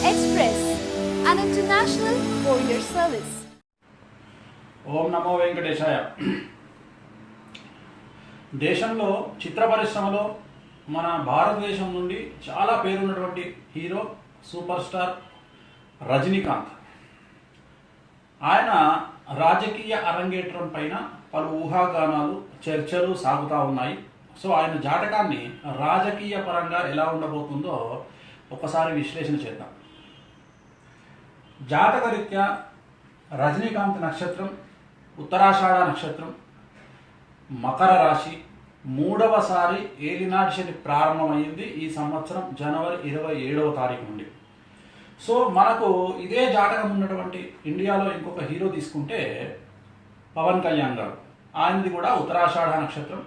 Express, an international courier service. ఓం నమో వెంకటేశాయ. దేశంలో చిత్ర పరిశ్రమలో మన భారతదేశం నుండి చాలా పేరున్నటువంటి హీరో సూపర్ స్టార్ రజనీకాంత్. ఆయన రాజకీయ అరంగేట్రం పైన పలు ఊహాగానాలు చర్చలు సాగుతూ ఉన్నాయి. సో ఆయన జాతకాన్ని రాజకీయ పరంగా ఎలా ఉండబోతుందో ఒకసారి విశ్లేషణ చేద్దాం. జాతకరీత్యా రజనీకాంత్ నక్షత్రం ఉత్తరాషాఢ నక్షత్రం, మకర రాశి, మూడవసారి ఏలినాటి శని ప్రారంభమైంది ఈ సంవత్సరం జనవరి 27వ తారీఖు నుండి. సో మనకు ఇదే జాతకం ఉన్నటువంటి ఇండియాలో ఇంకొక హీరో తీసుకుంటే పవన్ కళ్యాణ్ గారు, ఆయనది కూడా ఉత్తరాషాఢ నక్షత్రం.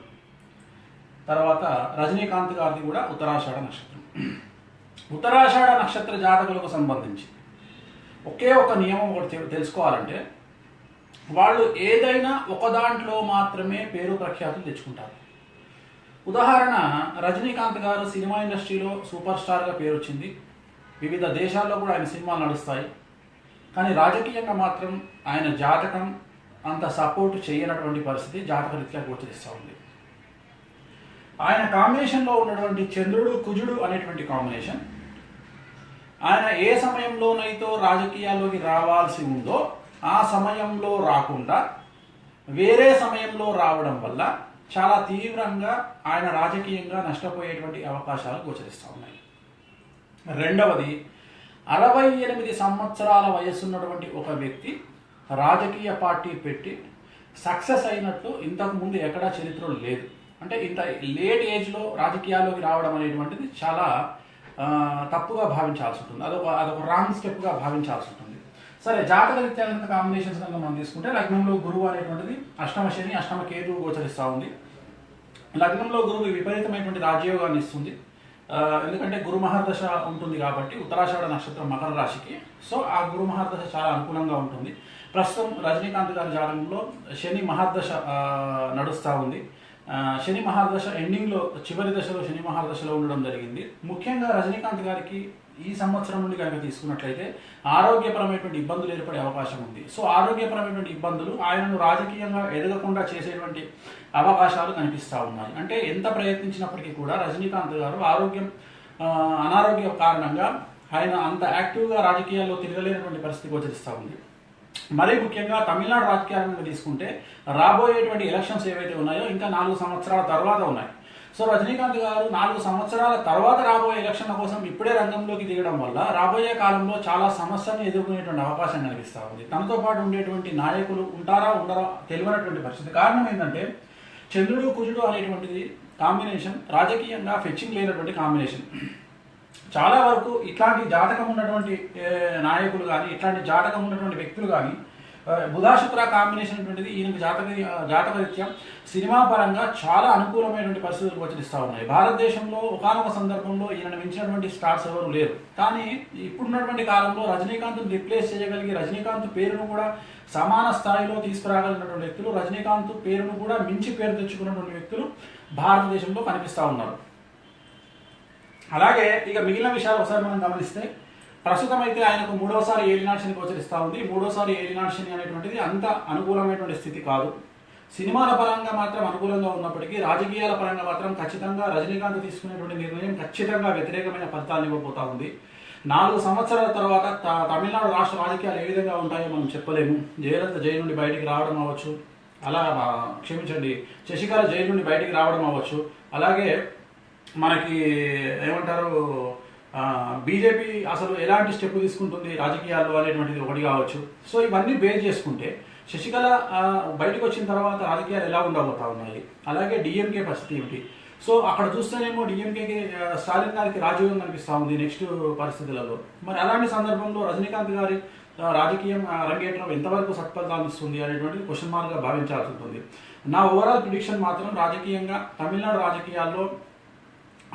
తర్వాత రజనీకాంత్ గారిది కూడా ఉత్తరాషాఢ నక్షత్రం. ఉత్తరాషాఢ నక్షత్ర జాతకులకు సంబంధించి ఒకే ఒక నియమం ఒకటి తెలుసుకోవాలంటే, వాళ్ళు ఏదైనా ఒక దాంట్లో మాత్రమే పేరు ప్రఖ్యాతులు తెచ్చుకుంటారు. ఉదాహరణ, రజనీకాంత్ గారు సినిమా ఇండస్ట్రీలో సూపర్ స్టార్గా పేరు వచ్చింది, వివిధ దేశాల్లో కూడా ఆయన సినిమాలు నడుస్తాయి. కానీ రాజకీయంగా మాత్రం ఆయన జాతకం అంత సపోర్ట్ చేయనటువంటి పరిస్థితి జాతకరీత్యా గోచరిస్తూ ఉంది. ఆయన కాంబినేషన్లో ఉన్నటువంటి చంద్రుడు కుజుడు అనేటువంటి కాంబినేషన్ ఆయన ఏ సమయంలోనైతే రాజకీయాల్లోకి రావాల్సి ఉందో ఆ సమయంలో రాకుండా వేరే సమయంలో రావడం వల్ల చాలా తీవ్రంగా ఆయన రాజకీయంగా నష్టపోయేటువంటి అవకాశాలు గోచరిస్తూ ఉన్నాయి. రెండవది, 68 సంవత్సరాల వయస్సున్నటువంటి ఒక వ్యక్తి రాజకీయ పార్టీ పెట్టి సక్సెస్ అయినట్టు ఇంతకుముందు ఎక్కడా చరిత్రలో లేదు. అంటే ఇంత లేట్ ఏజ్లో రాజకీయాల్లోకి రావడం అనేటువంటిది చాలా తప్పుగా భావించాల్సి ఉంటుంది. అదొక రాంగ్ స్టెప్గా భావించాల్సి ఉంటుంది. సరే, జాతకరీత్యా కాంబినేషన్స్ కనుక మనం తీసుకుంటే లగ్నంలో గురువు అనేటువంటిది అష్టమ శని, అష్టమ కేతువు గోచరిస్తూ ఉంది. లగ్నంలో గురువు విపరీతమైనటువంటి రాజయోగాన్ని ఇస్తుంది. ఎందుకంటే గురు మహర్దశ ఉంటుంది కాబట్టి ఉత్తరాషాఢ నక్షత్రం మకర రాశికి. సో ఆ గురు మహర్దశ చాలా అనుకూలంగా ఉంటుంది. ప్రస్తుతం రజనీకాంత్ గారి జాతకంలో శని మహర్దశ నడుస్తూ ఉంది. శని మహాదశ ఎండింగ్లో చివరి దశలో శని మహాదశలో ఉండడం జరిగింది. ముఖ్యంగా రజనీకాంత్ గారికి ఈ సంవత్సరం నుండి కనుక తీసుకున్నట్లయితే ఆరోగ్యపరమైనటువంటి ఇబ్బందులు ఏర్పడే అవకాశం ఉంది. సో ఆరోగ్యపరమైనటువంటి ఇబ్బందులు ఆయనను రాజకీయంగా ఎదగకుండా చేసేటువంటి అవకాశాలు కనిపిస్తూ ఉన్నాయి. అంటే ఎంత ప్రయత్నించినప్పటికీ కూడా రజనీకాంత్ గారు అనారోగ్య కారణంగా ఆయన అంత యాక్టివ్గా రాజకీయాల్లో తిరగలేనటువంటి పరిస్థితి గోచరిస్తూ ఉంది. మరీ ముఖ్యంగా తమిళనాడు రాజకీయాలను తీసుకుంటే రాబోయేటువంటి ఎలక్షన్స్ ఏవైతే ఉన్నాయో ఇంకా 4 సంవత్సరాల తర్వాత ఉన్నాయి. సో రజనీకాంత్ గారు 4 సంవత్సరాల తర్వాత రాబోయే ఎలక్షన్ల కోసం ఇప్పుడే రంగంలోకి దిగడం వల్ల రాబోయే కాలంలో చాలా సమస్యలను ఎదుర్కొనేటువంటి అవకాశం కనిపిస్తూ ఉంది. తనతో పాటు ఉండేటువంటి నాయకులు ఉంటారా ఉండరా తెలియనటువంటి పరిస్థితి. కారణం ఏంటంటే చంద్రుడు కుజుడు అనేటువంటిది కాంబినేషన్ రాజకీయంగా ఫెచ్చింగ్ లేనటువంటి కాంబినేషన్. చాలా వరకు ఇట్లాంటి జాతకం ఉన్నటువంటి నాయకులు కానీ ఇట్లాంటి జాతకం ఉన్నటువంటి వ్యక్తులు కానీ బుధాశుక్ర కాంబినేషన్ అనేటువంటిది ఈయనకు జాతకరీత్యా సినిమా పరంగా చాలా అనుకూలమైనటువంటి పరిస్థితులు గోచరిస్తూ ఉన్నాయి. భారతదేశంలో ఒకానొక సందర్భంలో ఈయన మించినటువంటి స్టార్స్ ఎవరు లేరు. కానీ ఇప్పుడున్నటువంటి కాలంలో రజనీకాంత్ను రిప్లేస్ చేయగలిగి రజనీకాంత్ పేరును కూడా సమాన స్థాయిలో తీసుకురాగలిగినటువంటి వ్యక్తులు, రజనీకాంత్ పేరును కూడా మించి పేరు తెచ్చుకున్నటువంటి వ్యక్తులు భారతదేశంలో కనిపిస్తూ ఉన్నారు. అలాగే ఇక మిగిలిన విషయాలు ఒకసారి మనం గమనిస్తే, ప్రస్తుతం అయితే ఆయనకు 3వసారి ఏలినాటి శని గోచరిస్తూ ఉంది. 3వసారి ఏలినాటి శని అనేటువంటిది అంత అనుకూలమైనటువంటి స్థితి కాదు. సినిమాల పరంగా మాత్రం అనుకూలంగా ఉన్నప్పటికీ రాజకీయాల పరంగా మాత్రం ఖచ్చితంగా రజనీకాంత్ తీసుకునేటువంటి నిర్ణయం ఖచ్చితంగా వ్యతిరేకమైన ఫలితాలను ఇవ్వబోతా ఉంది. 4 సంవత్సరాల తర్వాత తమిళనాడు రాష్ట్ర రాజకీయాలు ఏ విధంగా ఉంటాయో మనం చెప్పలేము. జయలలిత జైలు నుండి బయటికి రావడం అవ్వచ్చు, శశికళ జైలు నుండి బయటికి రావడం అవ్వచ్చు, అలాగే మనకి ఏమంటారు బీజేపీ అసలు ఎలాంటి స్టెప్ తీసుకుంటుంది రాజకీయాల్లో అనేటువంటిది ఒకటి కావచ్చు. సో ఇవన్నీ బేస్ చేసుకుంటే శశికళ బయటకు వచ్చిన తర్వాత రాజకీయాలు ఎలా ఉండబోతా ఉన్నాయి, అలాగే డిఎంకే పరిస్థితి ఏమిటి. సో అక్కడ చూస్తేనేమో డిఎంకేకి స్టాలిన్ గారికి రాజయోగం కనిపిస్తూ ఉంది నెక్స్ట్ పరిస్థితులలో. మరి అలాంటి సందర్భంలో రజనీకాంత్ గారి రాజకీయం అరంగేట్రం ఎంతవరకు సత్ఫలితాలు ఇస్తుంది అనేటువంటిది క్వశ్చన్ మార్క్గా భావించాల్సి ఉంటుంది. నా ఓవరాల్ ప్రిడిక్షన్ మాత్రం రాజకీయంగా తమిళనాడు రాజకీయాల్లో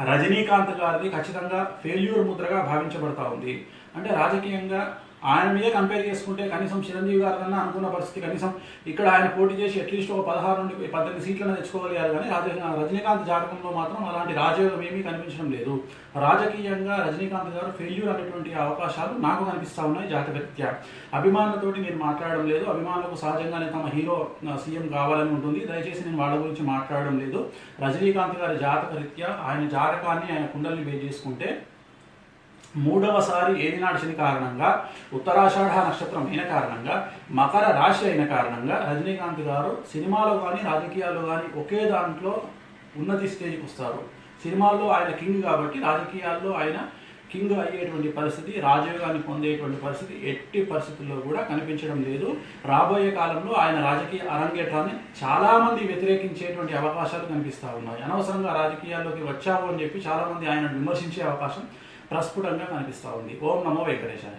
రజనీకాంత్ గారిది ఖచ్చితంగా ఫెయిల్యూర్ ముద్రగా భావించబడతా ఉంది. అంటే రాజకీయంగా ఆయన మీదే కంపేర్ చేసుకుంటే కనీసం చిరంజీవి గారు కన్నా అనుకున్న పరిస్థితి, కనీసం ఇక్కడ ఆయన పోటీ చేసి అట్లీస్ట్ ఒక 16 నుండి 18 సీట్లను తెచ్చుకోగలిగారు. కానీ రజనీకాంత్ జాతకంలో మాత్రం అలాంటి రాజయోగం ఏమీ కనిపించడం లేదు. రాజకీయంగా రజనీకాంత్ గారు ఫెయిల్యూర్ అనేటువంటి అవకాశాలు నాకు కనిపిస్తూ ఉన్నాయి జాతకరీత్యా. అభిమానులతోటి నేను మాట్లాడడం లేదు. అభిమానులకు సహజంగానే తమ హీరో సీఎం కావాలని ఉంటుంది. దయచేసి నేను వాళ్ళ గురించి మాట్లాడడం లేదు. రజనీకాంత్ గారి జాతకరీత్యా ఆయన జాతకాన్ని, ఆయన కుండల్ని బేస్ చేసుకుంటే మూడవసారి ఏలినాటి శని కారణంగా, ఉత్తరాషాఢ నక్షత్రం అయిన కారణంగా, మకర రాశి అయిన కారణంగా రజనీకాంత్ గారు సినిమాలో కానీ రాజకీయాల్లో కానీ ఒకే దాంట్లో ఉన్నతి స్టేజ్కి వస్తారు. సినిమాల్లో ఆయన కింగ్ కాబట్టి రాజకీయాల్లో ఆయన కింగ్ అయ్యేటువంటి పరిస్థితి, రాజయోగాన్ని పొందేటువంటి పరిస్థితి ఎట్టి పరిస్థితుల్లో కూడా కనిపించడం లేదు. రాబోయే కాలంలో ఆయన రాజకీయ అరంగేట్రాన్ని చాలామంది వ్యతిరేకించేటువంటి అవకాశాలు కనిపిస్తూ ఉన్నాయి. అనవసరంగా రాజకీయాల్లోకి వచ్చావు అని చెప్పి చాలామంది ఆయనను విమర్శించే అవకాశం ప్రస్ఫుటంగా కనిపిస్తూ ఉంది. ఓం నమో వెంకటేశాయ.